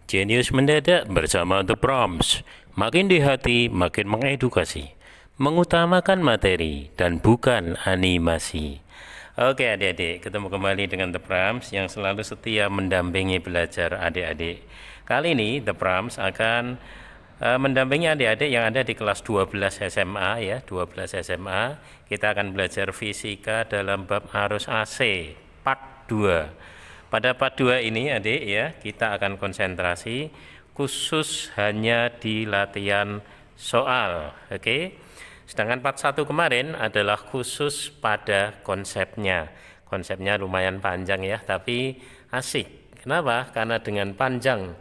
Jenius mendadak bersama The Proms. Makin di hati, makin mengedukasi. Mengutamakan materi dan bukan animasi. Oke adik-adik, ketemu kembali dengan The Proms yang selalu setia mendampingi belajar adik-adik. Kali ini The Proms akan mendampingi adik-adik yang ada di kelas 12 SMA ya, 12 SMA. Kita akan belajar fisika dalam bab arus AC part 2. Pada part 2 ini adik ya, kita akan konsentrasi khusus hanya di latihan soal. Oke. Sedangkan part 1 kemarin adalah khusus pada konsepnya. Konsepnya lumayan panjang ya, tapi asik. Kenapa? Karena dengan panjang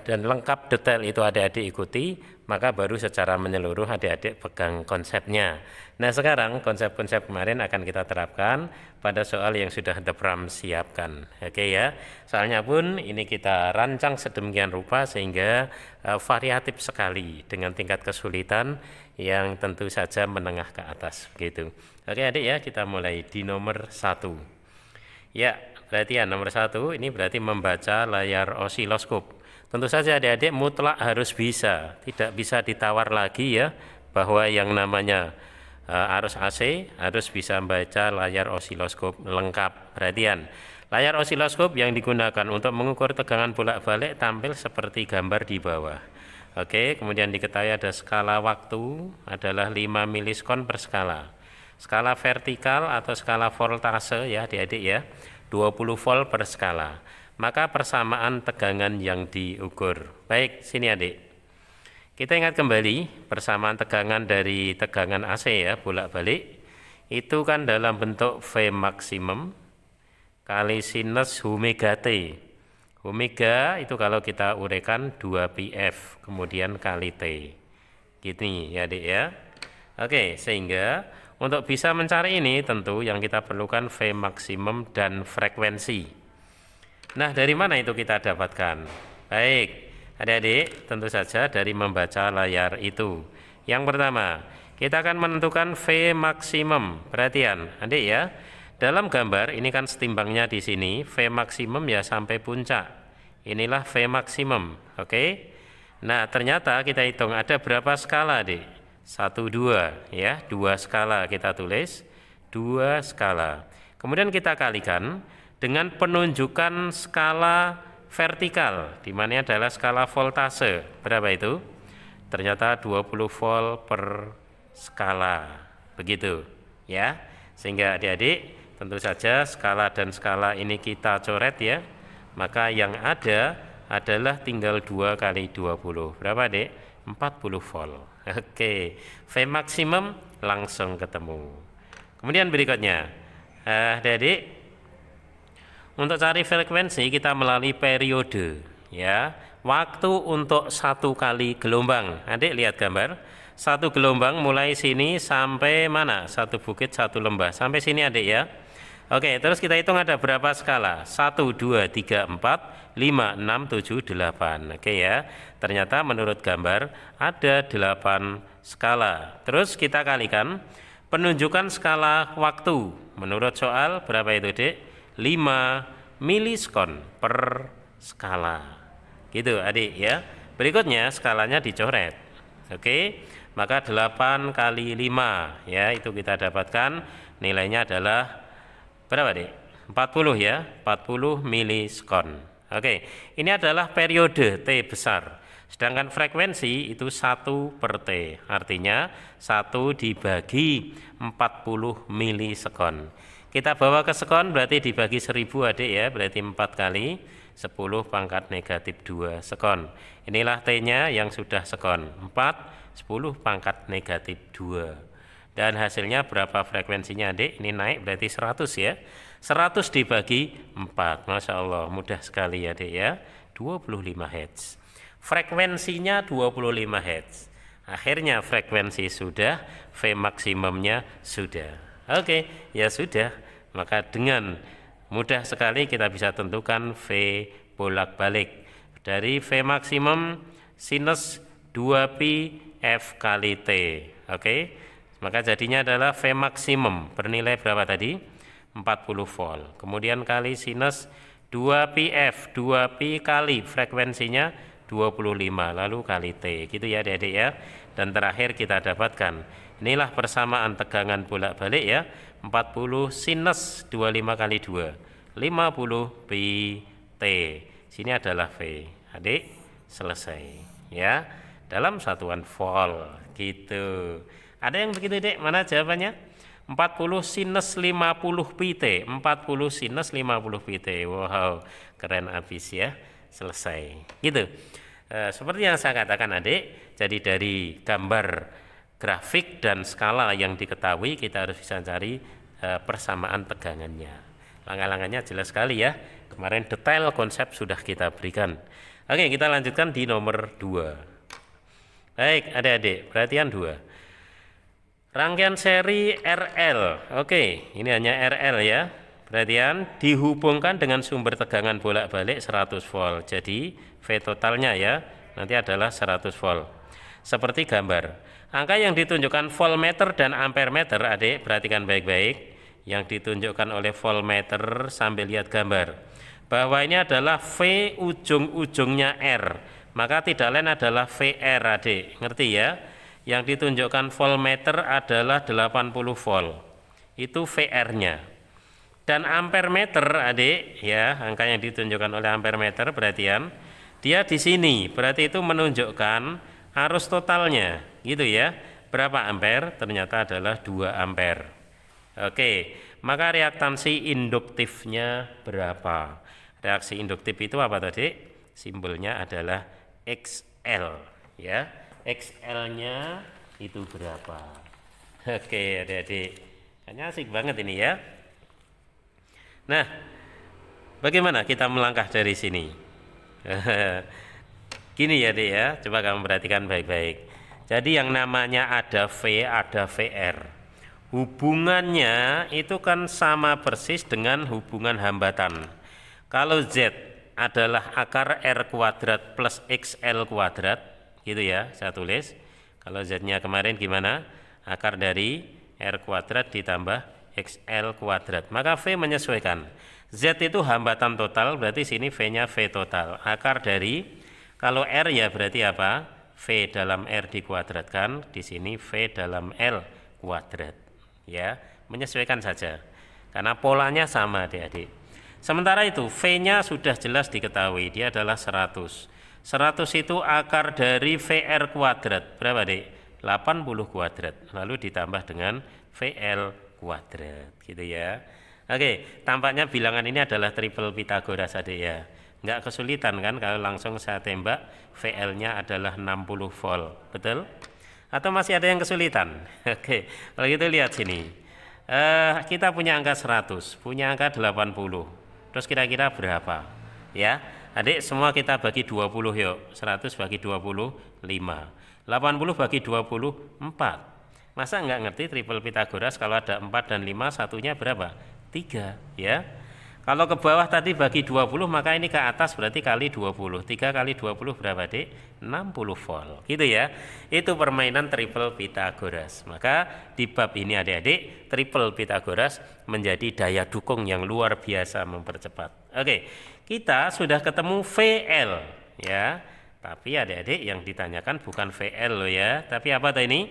dan lengkap detail itu adik-adik ikuti, maka baru secara menyeluruh adik-adik pegang konsepnya. Nah sekarang konsep-konsep kemarin akan kita terapkan pada soal yang sudah The Pram siapkan. Oke ya, soalnya pun ini kita rancang sedemikian rupa sehingga variatif sekali dengan tingkat kesulitan yang tentu saja menengah ke atas begitu. Oke adik ya, kita mulai di nomor 1. Ya, berarti ya nomor 1 ini berarti membaca layar osiloskop. Tentu saja adik-adik mutlak harus bisa, tidak bisa ditawar lagi ya, bahwa yang namanya arus AC harus bisa membaca layar osiloskop lengkap. Perhatian, layar osiloskop yang digunakan untuk mengukur tegangan bolak-balik tampil seperti gambar di bawah. Oke, kemudian diketahui ada skala waktu adalah 5 milisekon per skala. Skala vertikal atau skala voltase ya adik-adik ya, 20 volt per skala. Maka persamaan tegangan yang diukur. Baik, sini adik. Kita ingat kembali persamaan tegangan dari tegangan AC ya, bolak-balik. Itu kan dalam bentuk V maksimum kali sinus omega T. Omega itu kalau kita uraikan 2πf, kemudian kali T. Gini ya adik ya. Oke, sehingga untuk bisa mencari ini tentu yang kita perlukan V maksimum dan frekuensi. Nah, dari mana itu kita dapatkan? Baik, adik-adik, tentu saja dari membaca layar itu. Yang pertama, kita akan menentukan V maksimum. Perhatian, adik ya. Dalam gambar ini kan setimbangnya di sini, V maksimum ya sampai puncak. Inilah V maksimum, oke? Nah, ternyata kita hitung ada berapa skala, adik? 1, 2, ya, 2 skala kita tulis, 2 skala. Kemudian kita kalikan dengan penunjukan skala vertikal, di mana adalah skala voltase. Berapa itu? Ternyata 20 volt per skala. Begitu, ya. Sehingga adik-adik, tentu saja skala dan skala ini kita coret ya. Maka yang ada adalah tinggal 2 kali 20. Berapa, Dek? 40 volt. Oke, V maksimum langsung ketemu. Kemudian berikutnya, adik-adik, untuk cari frekuensi kita melalui periode ya. Waktu untuk 1 kali gelombang. Adik lihat gambar. 1 gelombang mulai sini sampai mana? 1 bukit 1 lembah. Sampai sini adik ya. Oke, terus kita hitung ada berapa skala? 1, 2, 3, 4, 5, 6, 7, 8. Oke ya. Ternyata menurut gambar ada 8 skala. Terus kita kalikan penunjukan skala waktu. Menurut soal berapa itu, Dek? 5 milisekon per skala. Gitu adik ya. Berikutnya skalanya dicoret. Oke, maka 8 kali 5 ya, itu kita dapatkan nilainya adalah berapa, Dek? 40 ya, 40 milisekon. Oke, ini adalah periode T besar. Sedangkan frekuensi itu 1 per T. Artinya 1 dibagi 40 milisekon. Kita bawa ke sekon berarti dibagi 1000 adik ya, berarti 4 kali 10 pangkat negatif 2 sekon. Inilah T-nya yang sudah sekon, 4, 10 pangkat negatif 2. Dan hasilnya berapa frekuensinya adik? Ini naik berarti 100 ya. 100 dibagi 4, Masya Allah, mudah sekali adik ya, 25 Hz. Frekuensinya 25 Hz. Akhirnya frekuensi sudah, V maksimumnya sudah. Oke, ya sudah, maka dengan mudah sekali kita bisa tentukan V bolak-balik. Dari V maksimum sinus 2pi F kali T. Oke, maka jadinya adalah V maksimum bernilai berapa tadi? 40 volt. Kemudian kali sinus 2πf, 2pi kali frekuensinya 25, lalu kali T, gitu ya adik-adik ya. Dan terakhir kita dapatkan, inilah persamaan tegangan bolak-balik ya, 40 sinus 25 kali 2, 50 pi T. Sini adalah V. Adik, selesai ya. Dalam satuan volt, gitu. Ada yang begitu, Dek? Mana jawabannya? 40 sinus 50 pi T, 40 sinus 50 pi T. Wow, keren abis ya. Selesai. Gitu. Seperti yang saya katakan adik, jadi dari gambar grafik dan skala yang diketahui kita harus bisa cari persamaan tegangannya. Langkah-langkahnya jelas sekali ya. Kemarin detail konsep sudah kita berikan. Oke, kita lanjutkan di nomor 2. Baik adik-adik, perhatian 2. Rangkaian seri RL. Oke, ini hanya RL ya. Perhatian, dihubungkan dengan sumber tegangan bolak-balik 100 volt. Jadi V totalnya ya nanti adalah 100 volt. Seperti gambar. Angka yang ditunjukkan voltmeter dan ampermeter, adik perhatikan baik-baik. Yang ditunjukkan oleh voltmeter sambil lihat gambar. Bahwa ini adalah V ujung-ujungnya R. Maka tidak lain adalah VR, adik. Ngerti ya? Yang ditunjukkan voltmeter adalah 80 volt. Itu VR-nya. Dan ampermeter, adik, ya, angka yang ditunjukkan oleh ampermeter, perhatian, dia di sini, berarti itu menunjukkan arus totalnya, gitu ya. Berapa ampere? Ternyata adalah 2 ampere. Oke, maka reaktansi induktifnya berapa? Reaksi induktif itu apa tadi? Simbolnya adalah XL, ya. XL-nya itu berapa? Oke, adik-adik, kayaknya asik banget ini ya. Nah, bagaimana kita melangkah dari sini? Gini ya, Dek ya, coba kamu perhatikan baik-baik. Jadi yang namanya ada V, ada VR. Hubungannya itu kan sama persis dengan hubungan hambatan. Kalau Z adalah akar R kuadrat plus XL kuadrat, gitu ya, saya tulis. Kalau Z-nya kemarin gimana? Akar dari R kuadrat ditambah XL kuadrat. Maka V menyesuaikan. Z itu hambatan total, berarti sini V-nya V total. Akar dari, kalau R ya berarti apa? V dalam R dikuadratkan, di sini V dalam L kuadrat. Ya, menyesuaikan saja. Karena polanya sama, adik-adik. Sementara itu V-nya sudah jelas diketahui, dia adalah 100. 100 itu akar dari VR kuadrat. Berapa, Dek? 80 kuadrat. Lalu ditambah dengan VL kuadrat. Gitu ya. Oke, tampaknya bilangan ini adalah triple Pythagoras, adik ya. Nggak kesulitan kan kalau langsung saya tembak VL-nya adalah 60 volt. Betul? Atau masih ada yang kesulitan? Oke, kalau gitu lihat sini. Kita punya angka 100, punya angka 80. Terus kira-kira berapa? Ya. Adik, semua kita bagi 20 yuk. 100 bagi 20, 5. 80 bagi 20, 4. Masa nggak ngerti triple Pythagoras kalau ada 4 dan 5, satunya berapa? 3, ya. Kalau ke bawah tadi bagi 20, maka ini ke atas berarti kali 20. 3 kali 20 berapa, Dik? 60 volt. Gitu ya. Itu permainan triple Pythagoras. Maka di bab ini adik-adik, triple Pythagoras menjadi daya dukung yang luar biasa mempercepat. Oke. Kita sudah ketemu VL ya, tapi adik-adik yang ditanyakan bukan VL loh ya, tapi apa tadi ini?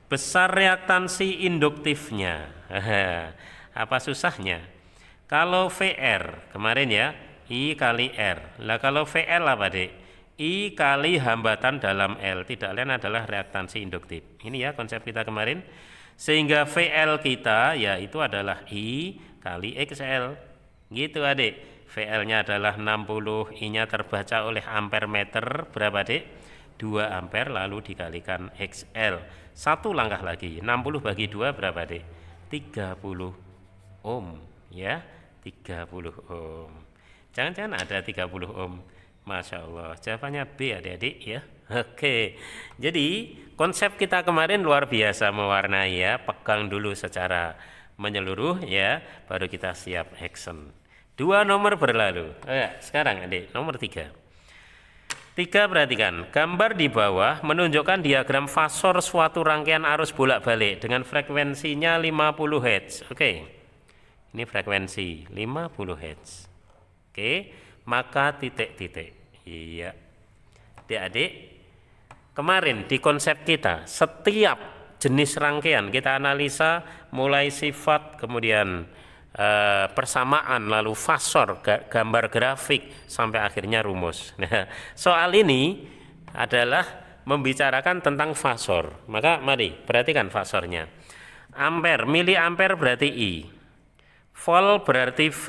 Besar reaktansi induktifnya. Apa susahnya? Kalau VR kemarin ya, I kali R. Lah kalau VL apa, Dek? I kali hambatan dalam L, tidak lain adalah reaktansi induktif. Ini ya konsep kita kemarin. Sehingga VL kita ya itu adalah I kali XL. Gitu, adik. VL-nya adalah 60, I-nya terbaca oleh ampermeter, berapa, Dek? 2 ampere, lalu dikalikan XL. Satu langkah lagi, 60 bagi 2 berapa, Dek? 30 ohm, ya, 30 ohm. Jangan-jangan ada 30 ohm. Masya Allah, jawabannya B, adik-adik ya. Oke, jadi konsep kita kemarin luar biasa mewarnai ya. Pegang dulu secara menyeluruh ya, baru kita siap action. 2 nomor berlalu. Sekarang adik, nomor 3. 3 perhatikan, gambar di bawah menunjukkan diagram fasor suatu rangkaian arus bolak-balik dengan frekuensinya 50 Hz. Oke. Ini frekuensi 50 Hz. Oke, maka titik-titik. Iya. Adik-adik, kemarin di konsep kita, setiap jenis rangkaian kita analisa mulai sifat, kemudian persamaan, lalu fasor, gambar grafik, sampai akhirnya rumus. Nah, soal ini adalah membicarakan tentang fasor. Maka mari perhatikan fasornya. Ampere, miliampere berarti I. Volt berarti V.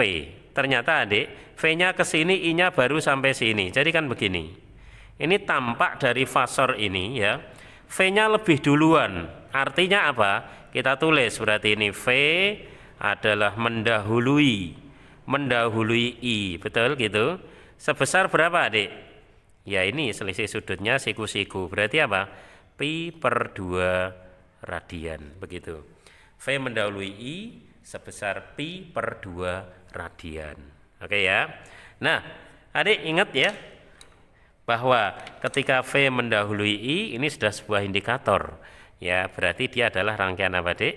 Ternyata adik, V-nya ke sini, I-nya baru sampai sini. Jadi kan begini. Ini tampak dari fasor ini ya. V-nya lebih duluan. Artinya apa? Kita tulis berarti ini V adalah mendahului I. Betul gitu? Sebesar berapa adik? Ya ini selisih sudutnya siku-siku. Berarti apa? Pi per 2 radian. Begitu. V mendahului I sebesar pi per 2 radian. Oke ya. Nah, adik ingat ya, bahwa ketika V mendahului I ini sudah sebuah indikator. Ya, berarti dia adalah rangkaian apa, Dik?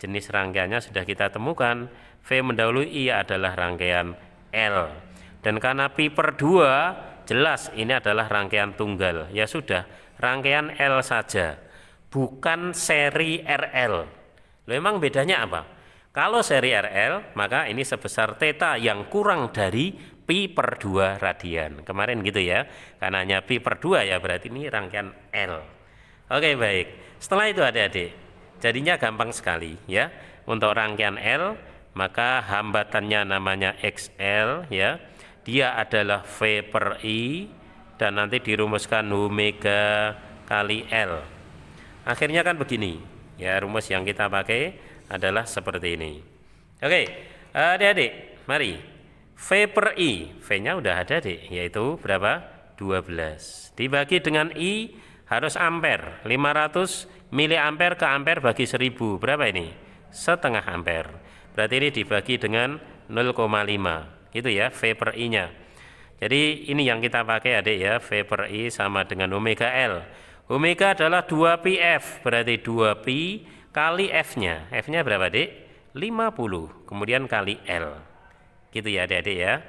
Jenis rangkaiannya sudah kita temukan. V mendahului I adalah rangkaian L. Dan karena pi per 2 jelas ini adalah rangkaian tunggal. Ya sudah, rangkaian L saja, bukan seri RL. Loh, emang bedanya apa? Kalau seri RL, maka ini sebesar theta yang kurang dari pi per 2 radian. Kemarin gitu ya, karena hanya pi per 2 ya, berarti ini rangkaian L. Oke, baik. Setelah itu adik-adik, jadinya gampang sekali ya. Untuk rangkaian L, maka hambatannya namanya XL ya. Dia adalah V per I dan nanti dirumuskan omega kali L. Akhirnya kan begini ya, rumus yang kita pakai adalah seperti ini. Oke, adik-adik, mari. V per I, V-nya udah ada, Dik, yaitu berapa? 12. Dibagi dengan I harus ampere. 500 miliampere ke ampere bagi 1000. Berapa ini? Setengah ampere. Berarti ini dibagi dengan 0,5. Gitu ya, V per I-nya. Jadi ini yang kita pakai, adik ya. V per I sama dengan omega L. Omega adalah 2πf, berarti 2pi kali F-nya. F-nya berapa, Dik? 50. Kemudian kali L. Gitu ya, adik-adik ya.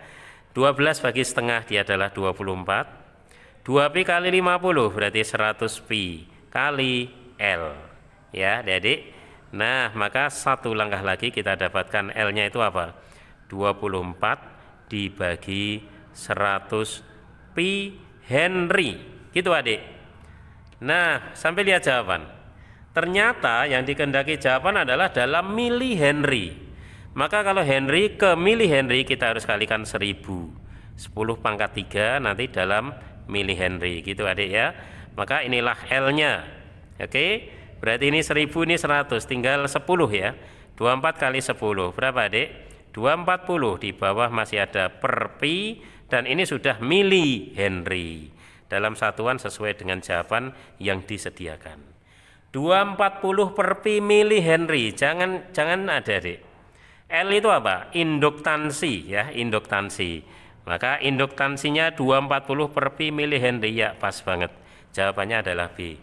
12 bagi setengah dia adalah 24. 2pi kali 50 berarti 100pi kali L. Ya, adik-adik. Nah, maka satu langkah lagi kita dapatkan L-nya itu apa? 24 dibagi 100 pi Henry. Gitu, adik. Nah, sampai lihat jawaban. Ternyata yang dikehendaki jawaban adalah dalam mili Henry. Maka kalau Henry ke mili Henry kita harus kalikan 1000. 10 pangkat 3 nanti dalam mili Henry. Gitu, adik ya. Maka inilah L-nya. Oke. Berarti ini 1000, ini 100, tinggal 10 ya. 24 kali 10 berapa, adik? 240. Di bawah masih ada per pi dan ini sudah mili Henry. Dalam satuan sesuai dengan jawaban yang disediakan. 240 per pi mili Henry. Jangan ada, Dik. L itu apa? Induktansi ya, induktansi. Maka induktansinya 240 per pi mili Henry. Ya, pas banget. Jawabannya adalah B.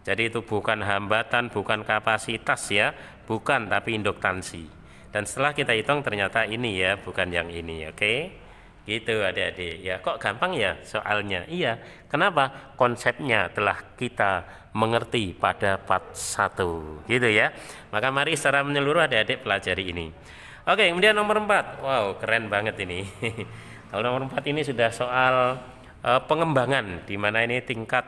Jadi itu bukan hambatan, bukan kapasitas ya, bukan, tapi induktansi. Dan setelah kita hitung ternyata ini ya, bukan yang ini. Oke? Gitu, adik-adik. Ya, kok gampang ya soalnya? Iya. Kenapa? Konsepnya telah kita mengerti pada part 1. Gitu ya. Maka mari secara menyeluruh adik-adik pelajari ini. Oke, kemudian nomor 4. Wow, keren banget ini. Kalau nomor 4 ini sudah soal pengembangan, di mana ini tingkat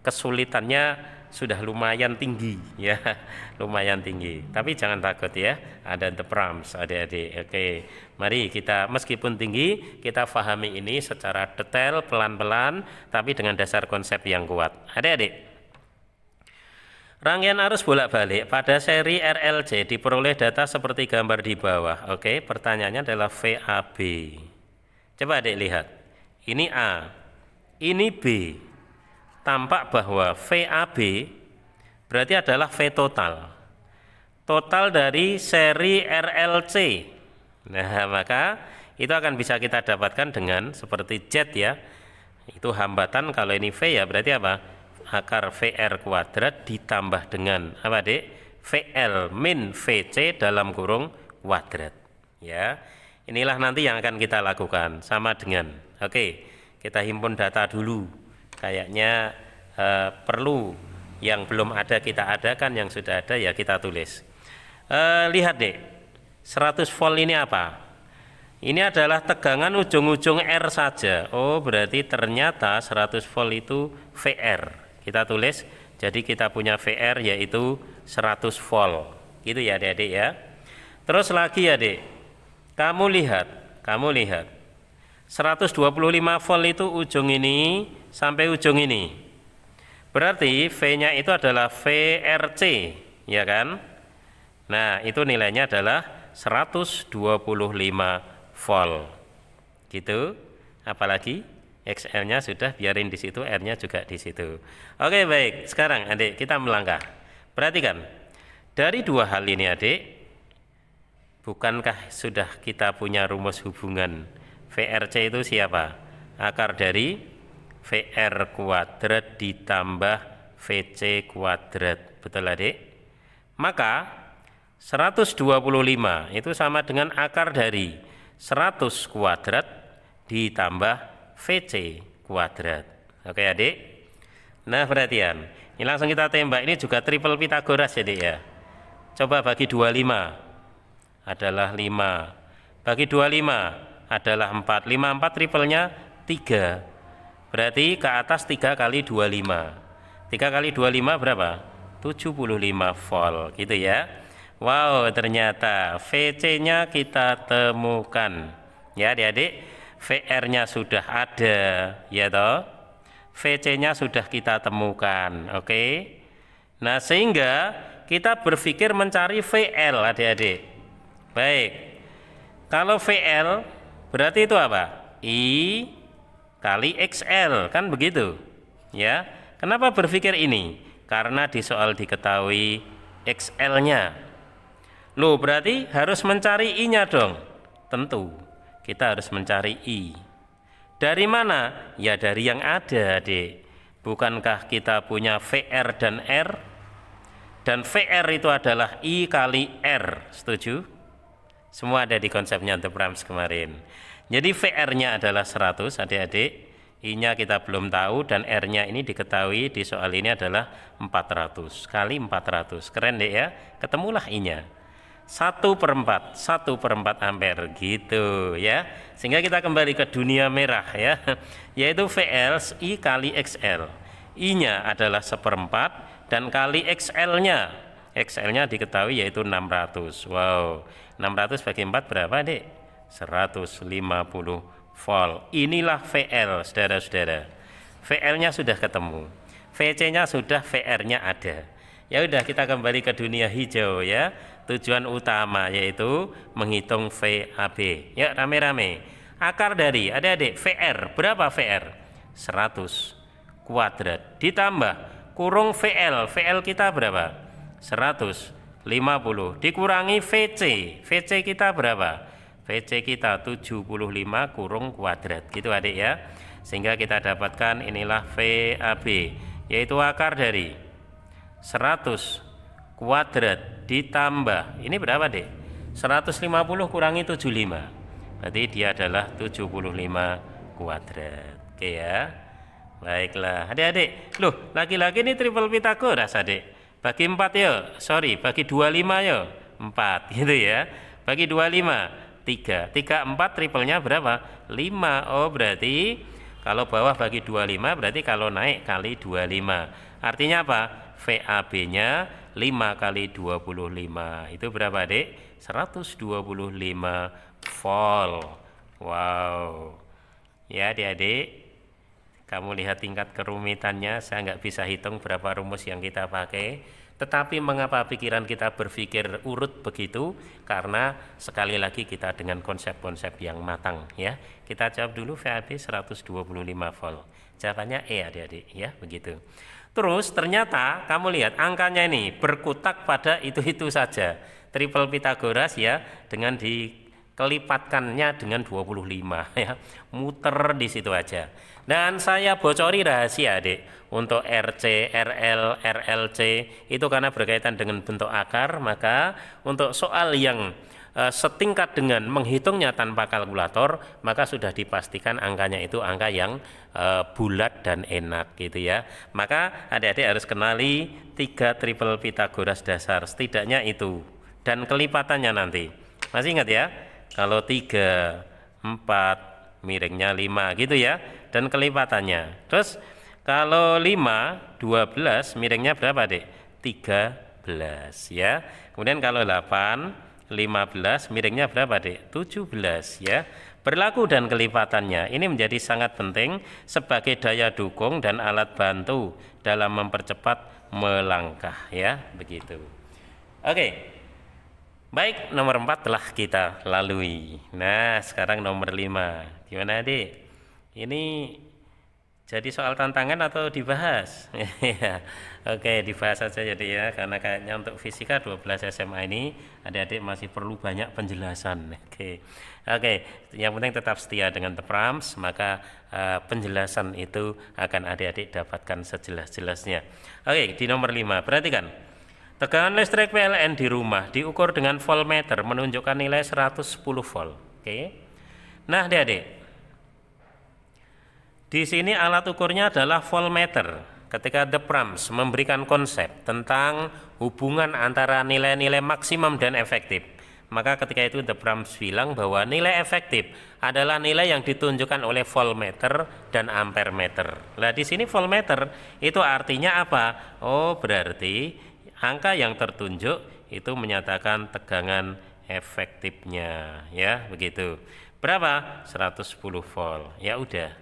kesulitannya sudah lumayan tinggi ya, lumayan tinggi. Tapi jangan takut ya, ada the prompts, adik-adik. Oke, mari kita meskipun tinggi kita pahami ini secara detail, pelan-pelan, tapi dengan dasar konsep yang kuat. Adik-adik, rangkaian arus bolak-balik pada seri RLC diperoleh data seperti gambar di bawah. Oke, pertanyaannya adalah VAB. Coba adik lihat, ini A, ini B. Tampak bahwa VAB berarti adalah V total. Total dari seri RLC. Nah, maka itu akan bisa kita dapatkan dengan seperti Z ya. Itu hambatan, kalau ini V ya berarti apa? Akar VR kuadrat ditambah dengan apa, Dek? VL min VC dalam kurung kuadrat. Ya. Inilah nanti yang akan kita lakukan sama dengan, oke, kita himpun data dulu. Kayaknya perlu yang belum ada kita adakan, yang sudah ada ya kita tulis. Lihat deh, 100 volt ini apa? Ini adalah tegangan ujung-ujung R saja. Oh, berarti ternyata 100 volt itu VR. Kita tulis, jadi kita punya VR yaitu 100 volt. Gitu ya adik-adik ya. Terus lagi ya adik, kamu lihat 125 volt itu ujung ini sampai ujung ini. Berarti V-nya itu adalah VRC, ya kan? Nah, itu nilainya adalah 125 volt. Gitu. Apalagi XL-nya sudah, biarin di situ, R-nya juga di situ. Oke, baik. Sekarang adik kita melangkah. Perhatikan. Dari dua hal ini adik, bukankah sudah kita punya rumus hubungan VRC itu siapa? Akar dari VR kuadrat ditambah VC kuadrat. Betul adik? Maka 125 itu sama dengan akar dari 100 kuadrat ditambah VC kuadrat. Oke adik? Nah perhatian, ini langsung kita tembak. Ini juga triple Pitagoras ya adik ya. Coba bagi 25 adalah 5, bagi 25 adalah 4, 54 triplenya 3, berarti ke atas 3 kali 25, 3 kali 25 berapa? 75 volt gitu ya. Wow, ternyata VC-nya kita temukan ya adik-adik. VR-nya sudah ada ya toh, VC-nya sudah kita temukan. Oke. Nah sehingga kita berpikir mencari VL adik-adik. Baik, kalau VL berarti itu apa? I kali XL, kan begitu ya. Kenapa berpikir ini? Karena di soal diketahui XL-nya. Loh, berarti harus mencari I-nya dong. Tentu kita harus mencari I. Dari mana? Ya dari yang ada adik. Bukankah kita punya VR dan R? Dan VR itu adalah I kali R, setuju? Semua ada di konsepnya The Brahms kemarin. Jadi VR-nya adalah 100 adik-adik, I-nya kita belum tahu, dan R-nya ini diketahui di soal ini adalah 400 kali 400. Keren deh ya, ketemulah I-nya 1/4 ampere gitu ya. Sehingga kita kembali ke dunia merah ya, yaitu VL I kali XL. I-nya adalah 1/4 dan kali XL-nya. XL-nya diketahui yaitu 600. Wow, 600 bagi 4 berapa dek? 150 volt. Inilah VL saudara-saudara. VL-nya sudah ketemu, VC-nya sudah, VR-nya ada. Ya udah, kita kembali ke dunia hijau ya. Tujuan utama yaitu menghitung VAB. Ya rame-rame. Akar dari adik-adik VR, berapa VR? 100 kuadrat ditambah kurung VL. VL kita berapa? 150 dikurangi VC. VC kita berapa? VC kita 75 kurung kuadrat gitu adik ya. Sehingga kita dapatkan inilah VAB, yaitu akar dari 100 kuadrat ditambah, ini berapa dek? 150 kurangi 75, berarti dia adalah 75 kuadrat. Oke ya. Baiklah adik-adik. Loh, lagi-lagi ini triple Pitagoras adik. Bagi 4 ya, bagi 25 ya 4 gitu ya. Bagi 25 3, 3 4 triplenya berapa? 5. Oh berarti kalau bawah bagi 25, berarti kalau naik kali 25. Artinya apa? VAB nya 5 kali 25 itu berapa adik? 125 volt. Wow ya adik-adik, kamu lihat tingkat kerumitannya. Saya nggak bisa hitung berapa rumus yang kita pakai, tetapi mengapa pikiran kita berpikir urut begitu? Karena sekali lagi kita dengan konsep-konsep yang matang ya. Kita jawab dulu VAB 125 volt. Jawabannya E adik-adik ya, begitu. Terus ternyata kamu lihat angkanya ini berkutak pada itu saja. Triple Pitagoras ya, dengan dikelipatkannya dengan 25 ya. Muter di situ aja. Dan saya bocori rahasia adik, untuk RC, RL, RLC itu karena berkaitan dengan bentuk akar, maka untuk soal yang setingkat dengan menghitungnya tanpa kalkulator, maka sudah dipastikan angkanya itu angka yang bulat dan enak gitu ya. Maka adik-adik harus kenali 3 triple Pitagoras dasar, setidaknya itu, dan kelipatannya nanti. Masih ingat ya? Kalau 3, 4, miringnya 5 gitu ya, dan kelipatannya. Terus kalau 5, 12, miringnya berapa adik? 13 ya. Kemudian kalau 8, 15, miringnya berapa dek? 17 ya. Berlaku dan kelipatannya ini menjadi sangat penting sebagai daya dukung dan alat bantu dalam mempercepat melangkah ya, begitu. Oke. Baik, nomor 4 telah kita lalui. Nah, sekarang nomor 5. Gimana dek? Ini jadi soal tantangan atau dibahas? Oke, dibahas saja jadi ya, karena kayaknya untuk fisika 12 SMA ini adik-adik masih perlu banyak penjelasan. Oke, yang penting tetap setia dengan The Prams, maka penjelasan itu akan adik-adik dapatkan sejelas-jelasnya. Oke, di nomor 5, perhatikan. Tegangan listrik PLN di rumah diukur dengan voltmeter menunjukkan nilai 110 volt. Oke. Nah, adik-adik, di sini alat ukurnya adalah voltmeter. Ketika The Prams memberikan konsep tentang hubungan antara nilai-nilai maksimum dan efektif, maka ketika itu The Prams bilang bahwa nilai efektif adalah nilai yang ditunjukkan oleh voltmeter dan ampermeter. Nah, di sini voltmeter itu artinya apa? Oh, berarti angka yang tertunjuk itu menyatakan tegangan efektifnya, ya, begitu. Berapa? 110 volt. Ya udah.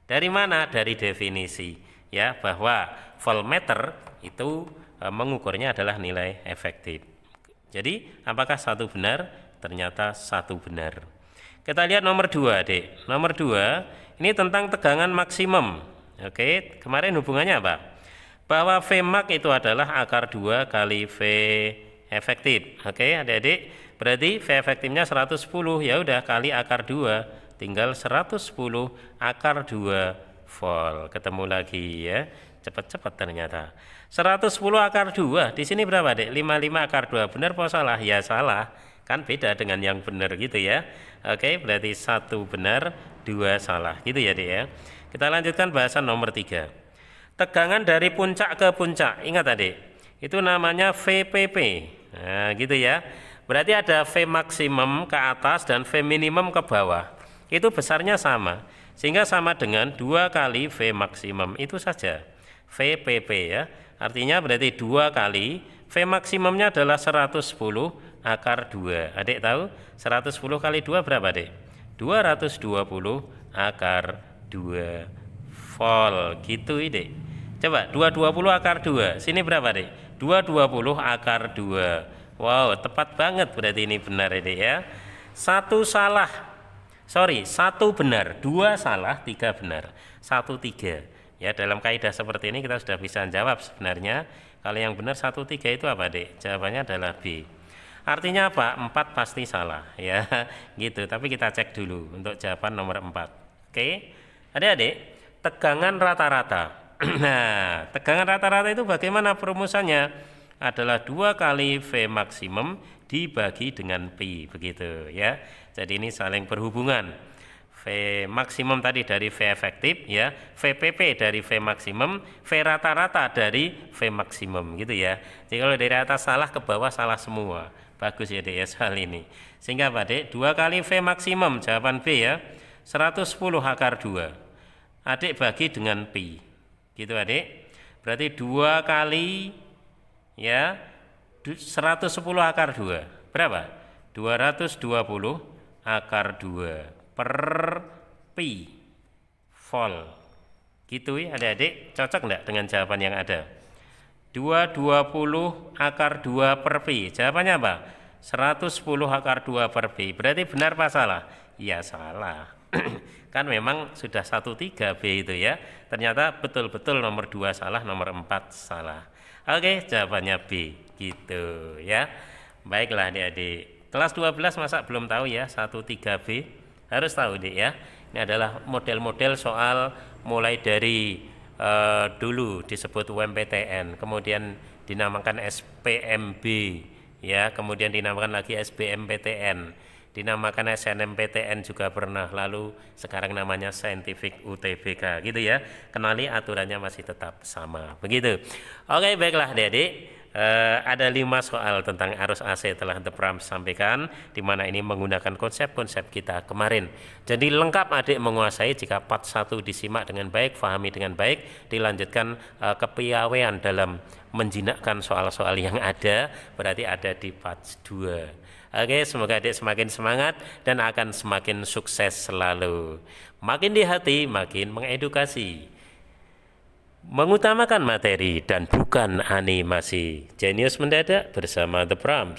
Dari mana? Dari definisi. Ya, bahwa voltmeter itu mengukurnya adalah nilai efektif. Jadi apakah satu benar? Ternyata satu benar. Kita lihat nomor 2 dek. Nomor 2 ini tentang tegangan maksimum. Oke, kemarin hubungannya apa? Bahwa Vmax itu adalah akar 2 kali V efektif. Oke, adik-adik, berarti V efektifnya 110, ya udah kali akar 2, tinggal 110 akar 2 volt. Ketemu lagi ya, cepat-cepat ternyata. 110 akar 2, di sini berapa dek? 55 akar 2, benar apa salah? Ya salah, kan beda dengan yang benar gitu ya. Oke, berarti 1 benar, 2 salah gitu ya dek ya. Kita lanjutkan bahasan nomor 3. Tegangan dari puncak ke puncak, ingat adik, itu namanya VPP. Nah gitu ya, berarti ada V maksimum ke atas dan V minimum ke bawah, itu besarnya sama, sehingga sama dengan 2 kali V maksimum, itu saja VPP ya. Artinya berarti 2 kali V maksimumnya adalah 110 akar 2. Adik tahu 110 kali 2 berapa adik? 220 akar 2 volt gitu adik. Coba 220 akar 2, sini berapa adik? 220 akar 2. Wow, tepat banget, berarti ini benar adik ya. Satu benar, 2 salah, 3 benar, 1 3. Ya, dalam kaidah seperti ini kita sudah bisa jawab sebenarnya. Kalau yang benar 1 3 itu apa dek? Jawabannya adalah B. Artinya apa? 4 pasti salah ya, gitu. Tapi kita cek dulu untuk jawaban nomor 4. Oke, adik-adik, tegangan rata-rata. Nah, tegangan rata-rata itu bagaimana perumusannya? Adalah 2 kali V maksimum dibagi dengan Pi, begitu ya. Jadi ini saling berhubungan. V maksimum tadi dari V efektif ya, VPP dari V maksimum, V rata-rata dari V maksimum gitu ya. Jadi kalau dari atas salah ke bawah salah semua. Bagus ya dek ya soal ini. Sehingga apa dek? 2 kali V maksimum, jawaban B ya, 110 akar 2. Adik bagi dengan Pi. Gitu adik. Berarti 2 kali ya 110 akar 2. Berapa? 220 akar 2 per pi volt. Gitu ya adik-adik, cocok enggak dengan jawaban yang ada? 220 akar 2 per pi. Jawabannya apa? 110 akar 2 per pi. Berarti benar apa salah? Ya salah. Kan memang sudah 13 B itu ya. Ternyata betul-betul nomor 2 salah, nomor 4 salah. Oke, jawabannya B gitu ya. Baiklah adik-adik. Kelas 12 masa belum tahu ya 13 B? Harus tahu deh ya. Ini adalah model-model soal mulai dari dulu disebut UMPTN, kemudian dinamakan SPMB, ya, kemudian dinamakan lagi SBMPTN, dinamakan SNMPTN juga pernah, lalu sekarang namanya Scientific UTBK gitu ya. Kenali aturannya masih tetap sama begitu. Oke, baiklah adik-adik. Ada 5 soal tentang arus AC telah The Pram sampaikan, di mana ini menggunakan konsep-konsep kita kemarin. Jadi lengkap adik menguasai jika part 1 disimak dengan baik, fahami dengan baik, dilanjutkan kepiawaian dalam menjinakkan soal-soal yang ada, berarti ada di part 2. Oke, semoga adik semakin semangat dan akan semakin sukses selalu. Makin di hati, makin mengedukasi. Mengutamakan materi dan bukan animasi. Jenius mendadak bersama The Prams.